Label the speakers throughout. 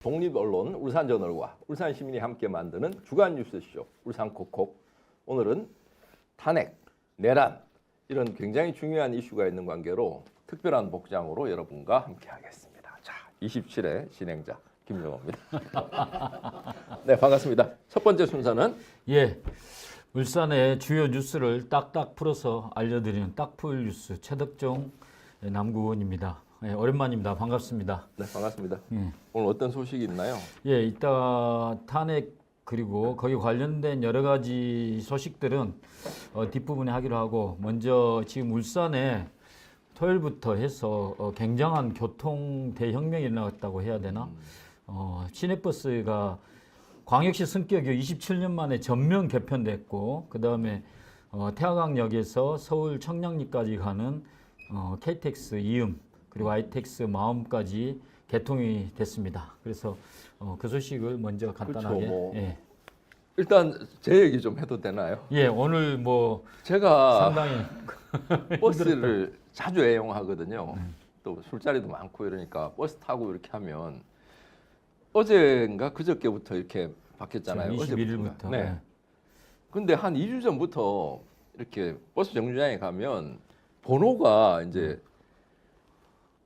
Speaker 1: 독립언론 울산저널과 울산시민이 함께 만드는 주간 뉴스쇼 울산콕콕. 오늘은 탄핵, 내란 이런 굉장히 중요한 이슈가 있는 관계로 특별한 복장으로 여러분과 함께 하겠습니다. 자, 27회 진행자 김영호입니다. 네, 반갑습니다. 첫 번째 순서는
Speaker 2: 울산의 주요 뉴스를 딱딱 풀어서 알려드리는 딱풀 뉴스 최덕종 남구원입니다. 오랜만입니다. 반갑습니다.
Speaker 1: 네, 반갑습니다. 오늘 어떤 소식이 있나요?
Speaker 2: 이따 탄핵 그리고 거기 관련된 여러 가지 소식들은 뒷부분에 하기로 하고, 먼저 지금 울산에 토요일부터 해서 굉장한 교통 대혁명이 일어났다고 해야 되나? 시내버스가 광역시 승격이 27년 만에 전면 개편됐고, 그 다음에 태화강역에서 서울 청량리까지 가는 KTX 이음 그리고 ITX 마음까지 개통이 됐습니다. 그래서 그 소식을 먼저 간단하게.
Speaker 1: 그렇죠, 일단 제 얘기 좀 해도 되나요?
Speaker 2: 오늘
Speaker 1: 제가
Speaker 2: 상당히
Speaker 1: 버스를 자주 애용하거든요. 또 술자리도 많고 이러니까 버스 타고 이렇게 하면 어제인가 그저께부터 이렇게 바뀌었잖아요.
Speaker 2: 21일부터.
Speaker 1: 네. 근데 한 2주 전부터 이렇게 버스 정류장에 가면 번호가 이제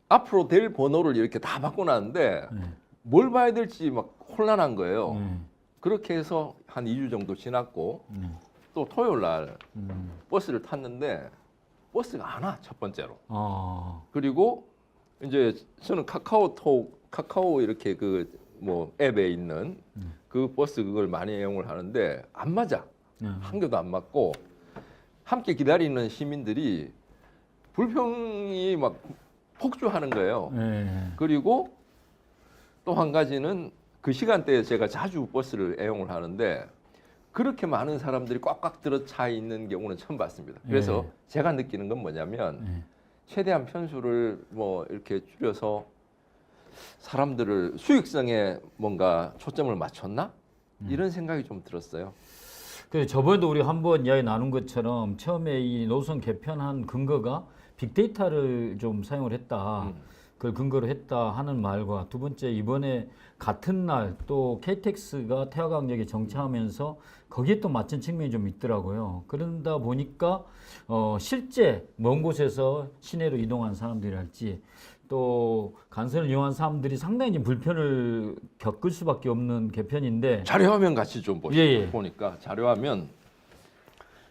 Speaker 1: 앞으로 될 번호를 이렇게 다 바꿔놨는데 뭘 봐야 될지 막 혼란한 거예요. 그렇게 해서 한 2주 정도 지났고 또 토요일 날 버스를 탔는데 버스가 안 와, 첫 번째로. 그리고 이제 저는 카카오 이렇게 앱에 있는 그 버스 그걸 많이 애용을 하는데 안 맞아. 한 개도 안 맞고 함께 기다리는 시민들이 불평이 막 폭주하는 거예요. 그리고 또 한 가지는 그 시간대에 제가 자주 버스를 애용을 하는데 그렇게 많은 사람들이 꽉꽉 들어차 있는 경우는 처음 봤습니다. 그래서 제가 느끼는 건 뭐냐면 최대한 편수를 이렇게 줄여서 사람들을 수익성에 뭔가 초점을 맞췄나? 이런 생각이 좀 들었어요.
Speaker 2: 저번에도 우리 한번 이야기 나눈 것처럼 처음에 이 노선 개편한 근거가 빅데이터를 좀 사용을 했다. 그걸 근거로 했다 하는 말과, 두 번째, 이번에 같은 날 또 KTX가 태화강역에 정차하면서 거기에 또 맞춘 측면이 좀 있더라고요. 그러다 보니까 실제 먼 곳에서 시내로 이동한 사람들이랄지 또 간선을 이용한 사람들이 상당히 좀 불편을 겪을 수밖에 없는 개편인데,
Speaker 1: 자료화면 같이 좀 보니까 자료화면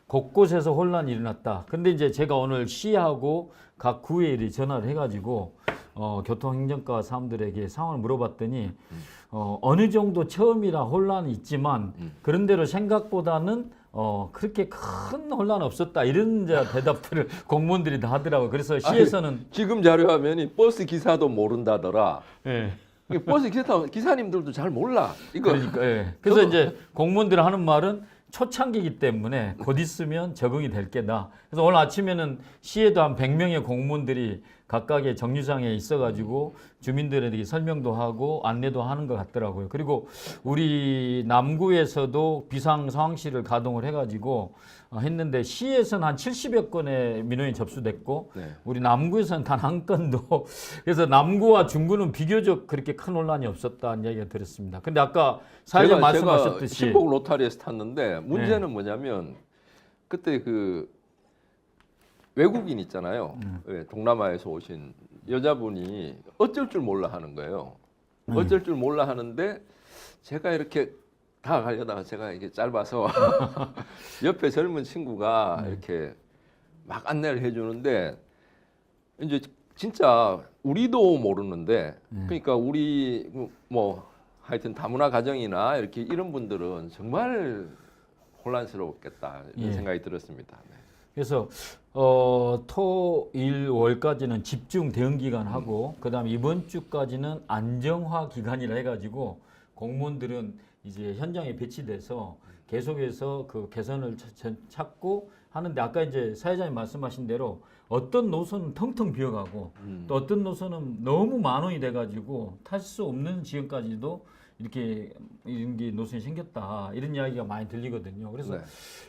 Speaker 2: 곳곳에서 혼란이 일어났다. 근데 이제 제가 오늘 시하고 각 구에 전화를 해가지고 교통행정과 사람들에게 상황을 물어봤더니 어느 정도 처음이라 혼란이 있지만 그런대로 생각보다는 그렇게 큰 혼란 없었다, 이런 대답들을 공무원들이 다 하더라고요. 그래서 시에서는
Speaker 1: 지금 자료화면이 버스 기사도 모른다더라. 버스 기사님들도 잘 몰라. 이거
Speaker 2: 그러니까 그래서 이제 공무원들이 하는 말은 초창기이기 때문에 곧 있으면 적응이 될 게다. 그래서 오늘 아침에는 시에도 한 100명의 공무원들이 각각의 정류장에 있어가지고 주민들에게 설명도 하고 안내도 하는 것 같더라고요. 그리고 우리 남구에서도 비상상황실을 가동을 해가지고 했는데, 시에서는 한 70여 건의 민원이 접수됐고 우리 남구에서는 단 한 건도. 그래서 남구와 중구는 비교적 그렇게 큰 혼란이 없었다는 이야기가 들었습니다. 근데 아까 사회자 말씀하셨듯이
Speaker 1: 제가 신복 로타리에서 탔는데 문제는 뭐냐면 그때 그 외국인 있잖아요. 동남아에서 오신 여자분이 어쩔 줄 몰라 하는 거예요. 어쩔 줄 몰라 하는데 제가 이렇게 다가가려다가 제가 이게 짧아서 옆에 젊은 친구가 이렇게 막 안내를 해주는데, 이제 진짜 우리도 모르는데, 그러니까 우리 하여튼 다문화 가정이나 이렇게 이런 분들은 정말 혼란스러웠겠다, 이런 생각이 들었습니다.
Speaker 2: 그래서 토, 일, 월까지는 집중 대응 기간 하고, 그다음에 이번 주까지는 안정화 기간이라 해가지고 공무원들은 이제 현장에 배치돼서 계속해서 그 개선을 찾고 하는데, 아까 이제 사회자님 말씀하신 대로 어떤 노선은 텅텅 비어가고 또 어떤 노선은 너무 만원이 돼가지고 탈 수 없는 지역까지도 이렇게 이런 게 노선이 생겼다, 이런 이야기가 많이 들리거든요. 그래서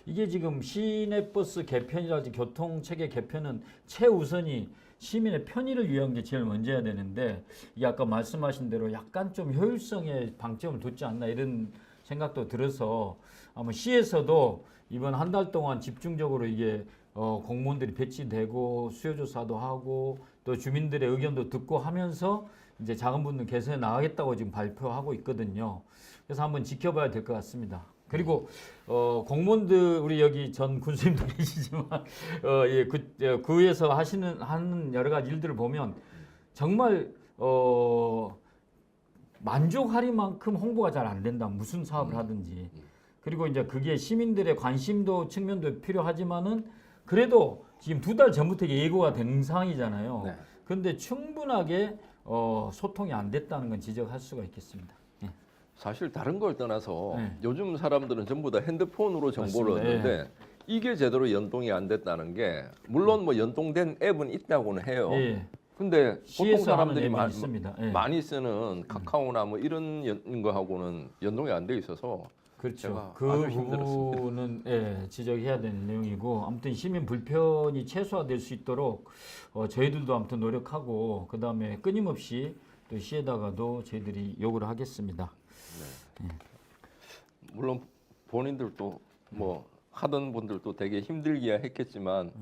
Speaker 2: 이게 지금 시내버스 개편이라든지 교통체계 개편은 최우선이 시민의 편의를 위한 게 제일 먼저야 되는데 이게 아까 말씀하신 대로 약간 좀 효율성에 방점을 뒀지 않나 이런 생각도 들어서 아마 시에서도 이번 한 달 동안 집중적으로 이게 공무원들이 배치되고 수요조사도 하고 또 주민들의 의견도 듣고 하면서 이제 자금분들 개선해 나가겠다고 지금 발표하고 있거든요. 그래서 한번 지켜봐야 될 것 같습니다. 그리고 공무원들 우리 여기 전 군수님도 계시지만 예, 구에서 하는 여러 가지 일들을 보면 정말 만족하리만큼 홍보가 잘 안 된다. 무슨 사업을 하든지. 그리고 이제 그게 시민들의 관심도 측면도 필요하지만은 그래도 지금 2달 전부터 이게 예고가 된 상황이잖아요.
Speaker 1: 네.
Speaker 2: 그런데 충분하게 소통이 안 됐다는 건 지적할 수가 있겠습니다. 예.
Speaker 1: 사실 다른 걸 떠나서
Speaker 2: 네.
Speaker 1: 요즘 사람들은 전부 다 핸드폰으로 정보를
Speaker 2: 맞습니다.
Speaker 1: 얻는데 이게 제대로 연동이 안 됐다는 게 물론 뭐 연동된 앱은 있다고는 해요.
Speaker 2: 예.
Speaker 1: 근데 보통
Speaker 2: 시에서
Speaker 1: 사람들이
Speaker 2: 하는 앱은 있습니다. 예.
Speaker 1: 많이 쓰는 카카오나 뭐 이런 거하고는 연동이 안 돼 있어서
Speaker 2: 그렇죠.
Speaker 1: 제가
Speaker 2: 그
Speaker 1: 아주 힘들었습니다.
Speaker 2: 부분은 예, 지적해야 되는 내용이고 아무튼 시민 불편이 최소화될 수 있도록 저희들도 아무튼 노력하고 그 다음에 끊임없이 또 시에다가도 저희들이 요구를 하겠습니다.
Speaker 1: 물론 본인들도 뭐 하던 분들도 되게 힘들기야 했겠지만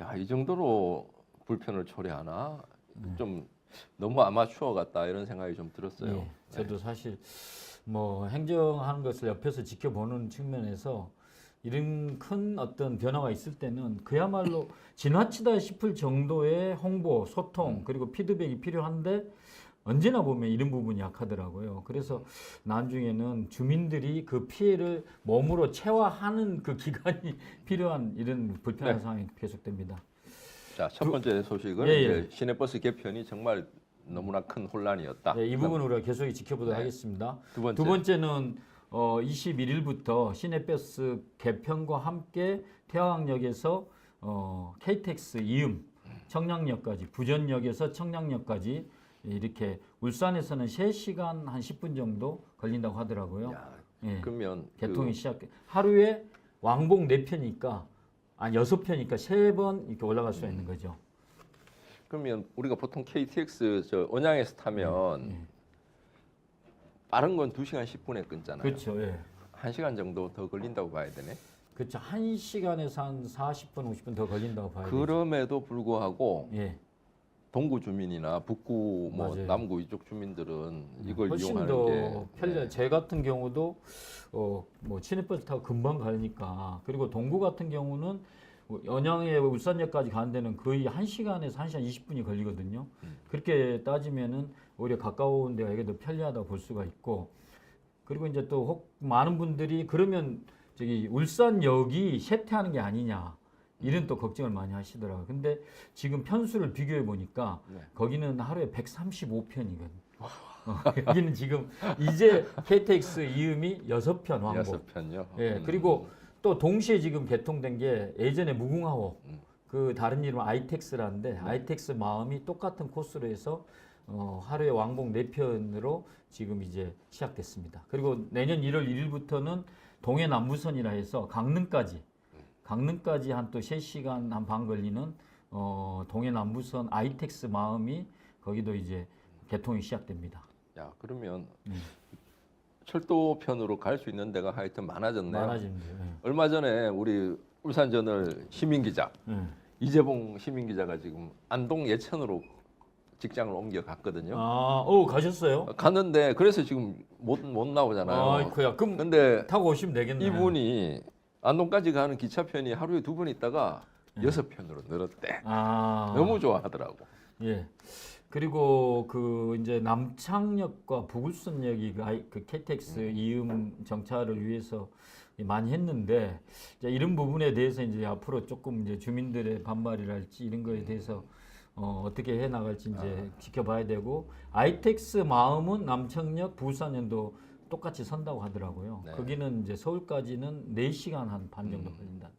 Speaker 1: 야, 이 정도로 불편을 초래하나 좀 너무 아마추어 같다 이런 생각이 좀 들었어요.
Speaker 2: 예, 저도 사실 뭐 행정하는 것을 옆에서 지켜보는 측면에서 이런 큰 어떤 변화가 있을 때는 그야말로 지나치다 싶을 정도의 홍보, 소통 그리고 피드백이 필요한데 언제나 보면 이런 부분이 약하더라고요. 그래서 나중에는 주민들이 그 피해를 몸으로 체화하는 그 기간이 필요한 이런 불편한
Speaker 1: 네.
Speaker 2: 상황이 계속됩니다.
Speaker 1: 자, 첫 번째 소식은
Speaker 2: 예, 예.
Speaker 1: 이제 시내버스 개편이 정말 너무나 큰 혼란이었다.
Speaker 2: 네, 이 부분 우리가 계속 지켜보도록
Speaker 1: 네.
Speaker 2: 하겠습니다.
Speaker 1: 두
Speaker 2: 번째는 21일부터 시내버스 개편과 함께 태화강역에서 KTX 이음 청량역까지 부전역에서 청량역까지 이렇게 울산에서는 3시간 한 10분 정도 걸린다고 하더라고요.
Speaker 1: 야,
Speaker 2: 예,
Speaker 1: 그러면
Speaker 2: 개통이 하루에 왕복 4편이니까 아니 6편이니까 3번 이렇게 올라갈 수가 있는 거죠.
Speaker 1: 그러면 우리가 보통 KTX 저 언양에서 타면 빠른 건 2시간 10분에 끊잖아요.
Speaker 2: 그렇죠. 예.
Speaker 1: 1시간 정도 더 걸린다고 봐야 되네.
Speaker 2: 그렇죠. 1시간에서 한 40분, 50분 더 걸린다고 봐야 되죠.
Speaker 1: 그럼에도 불구하고
Speaker 2: 예.
Speaker 1: 동구 주민이나 북구 뭐
Speaker 2: 맞아요.
Speaker 1: 남구 이쪽 주민들은 이걸
Speaker 2: 훨씬
Speaker 1: 이용하는
Speaker 2: 더
Speaker 1: 게
Speaker 2: 편리해.
Speaker 1: 네.
Speaker 2: 제 같은 경우도 뭐 시내버스 타고 금방 가니까 그리고 동구 같은 경우는 언양에 울산역까지 가는 데는 거의 1시간에서 1시간 20분이 걸리거든요. 그렇게 따지면은 오히려 가까운 데가 이게 더 편리하다고 볼 수가 있고 그리고 이제 또 많은 분들이 그러면 저기 울산역이 쇠퇴하는 게 아니냐 이런 또 걱정을 많이 하시더라고요. 근데 지금 편수를 비교해 보니까
Speaker 1: 네.
Speaker 2: 거기는 하루에 135편이거든요. 여기는 지금 이제 KTX 이음이 6편 왕복.
Speaker 1: 6편요.
Speaker 2: 예, 그리고 또 동시에 지금 개통된 게 예전에 무궁화호 그 다른 이름 아이텍스라는데 아이텍스 마음이 똑같은 코스로 해서 하루에 왕복 4편으로 지금 이제 시작됐습니다. 그리고 내년 1월 1일부터는 동해 남부선이라 해서 강릉까지 한 또 3시간 한 반 걸리는 동해 남부선 아이텍스 마음이 거기도 이제 개통이 시작됩니다.
Speaker 1: 야, 그러면 철도편으로 갈 수 있는 데가 하여튼 많아졌네요.
Speaker 2: 많아집니다. 예.
Speaker 1: 얼마 전에 우리 울산저널 시민 기자
Speaker 2: 예.
Speaker 1: 이재봉 시민 기자가 지금 안동 예천으로 직장을 옮겨 갔거든요.
Speaker 2: 가셨어요?
Speaker 1: 갔는데 그래서 지금 못 나오잖아요.
Speaker 2: 그야 그럼
Speaker 1: 근데
Speaker 2: 타고 오시면 되겠네요.
Speaker 1: 이분이 안동까지 가는 기차편이 하루에 2번 있다가 6편으로 늘었대. 너무 좋아하더라고.
Speaker 2: 예. 그리고 그 이제 남창역과 부굴선역이 그 KTX 이음 정차를 위해서 많이 했는데 이제 이런 부분에 대해서 이제 앞으로 조금 이제 주민들의 반발이랄지 이런 거에 대해서 어떻게 해 나갈지 이제 지켜봐야 되고 아이텍스 마음은 남창역 부산역도 똑같이 선다고 하더라고요.
Speaker 1: 네.
Speaker 2: 거기는 이제 서울까지는 4시간 한 반 정도 걸린다.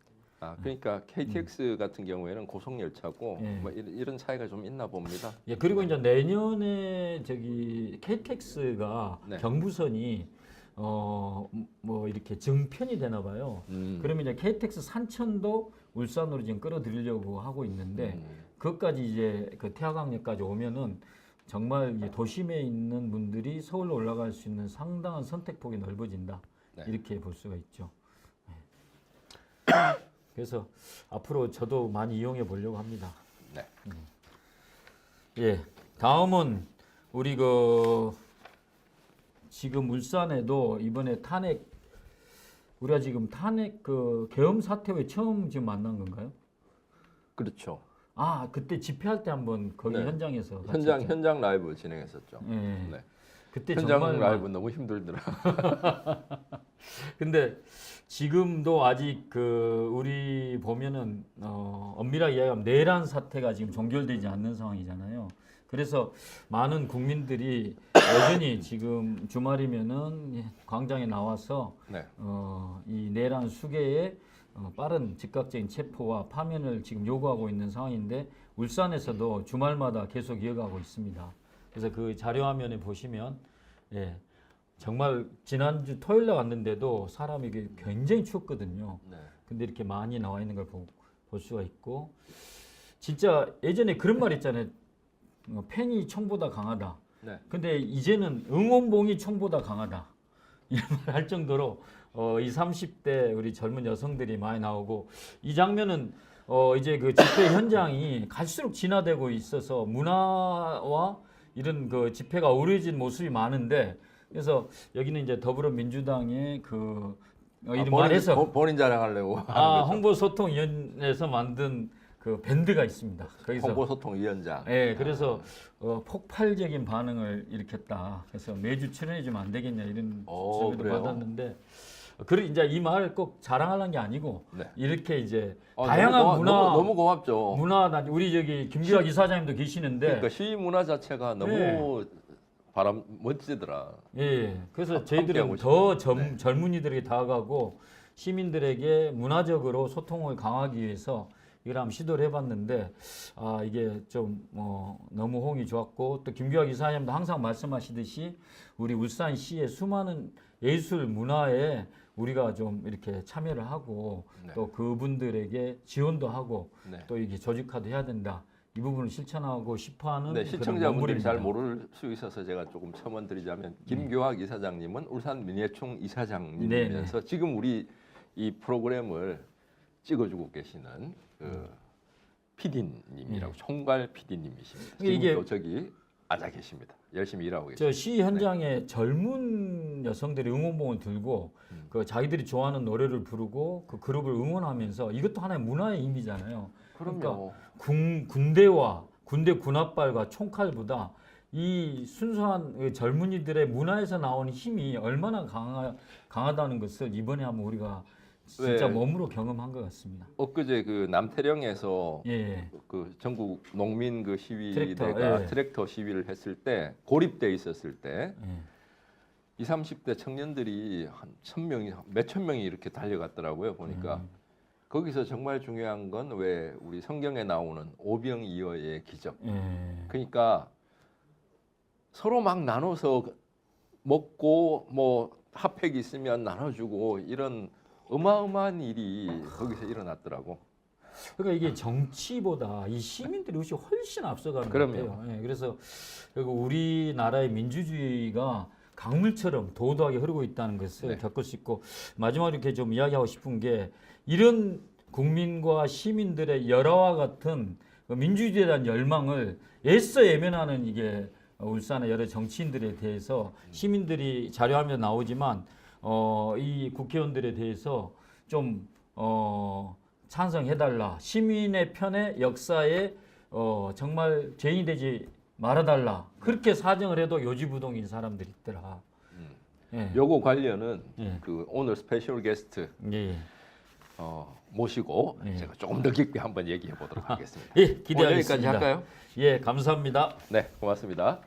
Speaker 1: 그러니까 KTX 같은 경우에는 고속 열차고
Speaker 2: 예.
Speaker 1: 뭐 이런 차이가 좀 있나 봅니다.
Speaker 2: 예, 그리고 이제 내년에 저기 KTX가
Speaker 1: 네.
Speaker 2: 경부선이 뭐 이렇게 정편이 되나 봐요. 그러면 이제 KTX 산천도 울산으로 지금 끌어들이려고 하고 있는데 그것까지 이제 그 태화강역까지 오면은 정말 이제 도심에 있는 분들이 서울로 올라갈 수 있는 상당한 선택폭이 넓어진다.
Speaker 1: 네.
Speaker 2: 이렇게 볼 수가 있죠. 네. 그래서 앞으로 저도 많이 이용해 보려고 합니다.
Speaker 1: 네.
Speaker 2: 예, 다음은 우리 그 지금 울산에도 이번에 탄핵 우리가 지금 탄핵 그 계엄 사태 후에 처음 지금 만난 건가요?
Speaker 1: 그렇죠.
Speaker 2: 아, 그때 집회할 때 한번 거기
Speaker 1: 네.
Speaker 2: 현장에서 같이 했죠.
Speaker 1: 현장 라이브 진행했었죠.
Speaker 2: 예.
Speaker 1: 네.
Speaker 2: 그때
Speaker 1: 현장
Speaker 2: 정말
Speaker 1: 라이브 너무 힘들더라.
Speaker 2: 근데 지금도 아직 그 우리 보면은 엄밀하게 이야기하면 내란 사태가 지금 종결되지 않는 상황이잖아요. 그래서 많은 국민들이 여전히 지금 주말이면은 광장에 나와서
Speaker 1: 네.
Speaker 2: 이 내란 수괴의 빠른 즉각적인 체포와 파면을 지금 요구하고 있는 상황인데 울산에서도 주말마다 계속 이어가고 있습니다. 그래서 그 자료 화면에 보시면 예, 정말 지난주 토요일 날 왔는데도 사람이 굉장히 추웠거든요.
Speaker 1: 네.
Speaker 2: 근데 이렇게 많이 나와 있는 걸 볼 수가 있고 진짜 예전에 그런 말 있잖아요. 팬이 총보다 강하다.
Speaker 1: 네.
Speaker 2: 근데 이제는 응원봉이 총보다 강하다. 이런 말 할 정도로 이 30대 우리 젊은 여성들이 많이 나오고 이 장면은 이제 그 집회 현장이 갈수록 진화되고 있어서 문화와 이런 그 집회가 어우러진 모습이 많은데 그래서 여기는 이제 더불어민주당의 그 이름 말해서
Speaker 1: 본인 자랑하려고
Speaker 2: 홍보소통위원회에서 만든 그 밴드가 있습니다. 거기서
Speaker 1: 홍보소통위원장.
Speaker 2: 예, 그래서 폭발적인 반응을 일으켰다. 그래서 매주 출연해주면 안 되겠냐 이런 질문을
Speaker 1: 그래요?
Speaker 2: 받았는데, 그래 이제 이 말 꼭 자랑하는 게 아니고
Speaker 1: 네.
Speaker 2: 이렇게 이제 다양한
Speaker 1: 너무 고맙죠.
Speaker 2: 문화 우리 저기 김규학 이사장님도 계시는데,
Speaker 1: 그러니까 시위 문화 자체가 너무 멋지더라.
Speaker 2: 예, 그래서
Speaker 1: 함께하고
Speaker 2: 저희들은 더
Speaker 1: 싶어요. 네.
Speaker 2: 젊은이들에게 다가가고 시민들에게 문화적으로 소통을 강화하기 위해서 이걸 한번 시도를 해봤는데 이게 좀 너무 호응이 좋았고 또 김규학 이사장님도 항상 말씀하시듯이 우리 울산시의 수많은 예술 문화에 우리가 좀 이렇게 참여를 하고
Speaker 1: 네.
Speaker 2: 또 그분들에게 지원도 하고
Speaker 1: 네.
Speaker 2: 또 이게 조직화도 해야 된다. 이 부분을 실천하고 싶어하는
Speaker 1: 네,
Speaker 2: 그런
Speaker 1: 시청자분들이 잘
Speaker 2: 명분입니다.
Speaker 1: 모를 수 있어서 제가 조금 첨언드리자면 김교학 이사장님은 울산 민예총
Speaker 2: 네,
Speaker 1: 이사장님이면서 지금 우리 이 프로그램을 찍어주고 계시는 그 PD님이라고 총괄 PD님이십니다. 지금
Speaker 2: 이게-
Speaker 1: 또 저기 앉아 계십니다. 열심히 일하고 계십니다.
Speaker 2: 저 시 현장에 젊은 여성들이 응원봉을 들고 그 자기들이 좋아하는 노래를 부르고 그 그룹을 응원하면서 이것도 하나의 문화의 의미잖아요.
Speaker 1: 그럼요.
Speaker 2: 군대와 군대 군합발과 총칼보다 이 순수한 그 젊은이들의 문화에서 나오는 힘이 얼마나 강하다는 것을 이번에 한번 우리가 진짜
Speaker 1: 네.
Speaker 2: 몸으로 경험한 것 같습니다.
Speaker 1: 엊그제 그 남태령에서
Speaker 2: 예.
Speaker 1: 그 전국 농민 그
Speaker 2: 트랙터,
Speaker 1: 시위대가
Speaker 2: 예.
Speaker 1: 트랙터 시위를 했을 때 고립돼 있었을 때
Speaker 2: 예.
Speaker 1: 20, 30대 청년들이 한 1000명이 몇천 명이 이렇게 달려갔더라고요. 보니까 거기서 정말 중요한 건 왜 우리 성경에 나오는 오병이어의 기적.
Speaker 2: 예.
Speaker 1: 그러니까 서로 막 나눠서 먹고 뭐 핫팩 있으면 나눠주고 이런 어마어마한 일이 거기서 일어났더라고.
Speaker 2: 그러니까 이게 정치보다 이 시민들이 훨씬 앞서가는 것
Speaker 1: 그럼요.
Speaker 2: 같아요. 예, 그래서 그리고 우리나라의 민주주의가 강물처럼 도도하게 흐르고 있다는 것을
Speaker 1: 네.
Speaker 2: 겪을 수 있고 마지막으로 이렇게 좀 이야기하고 싶은 게 이런 국민과 시민들의 열화와 같은 그 민주주의에 대한 열망을 애써 외면하는 이게 울산의 여러 정치인들에 대해서 시민들이 자료화면에 나오지만 이 국회의원들에 대해서 좀 찬성해달라. 시민의 편에 역사에 정말 죄인이 되지 말아달라. 그렇게 사정을 해도 요지부동인 사람들이 있더라. 예.
Speaker 1: 요거 관련은
Speaker 2: 예.
Speaker 1: 그 오늘 스페셜 게스트
Speaker 2: 예.
Speaker 1: 모시고
Speaker 2: 예.
Speaker 1: 제가 조금 더 깊게 한번 얘기해 보도록 하겠습니다.
Speaker 2: 예,
Speaker 1: 오늘 여기까지
Speaker 2: 기대하겠습니다.
Speaker 1: 할까요?
Speaker 2: 예, 감사합니다.
Speaker 1: 네, 고맙습니다.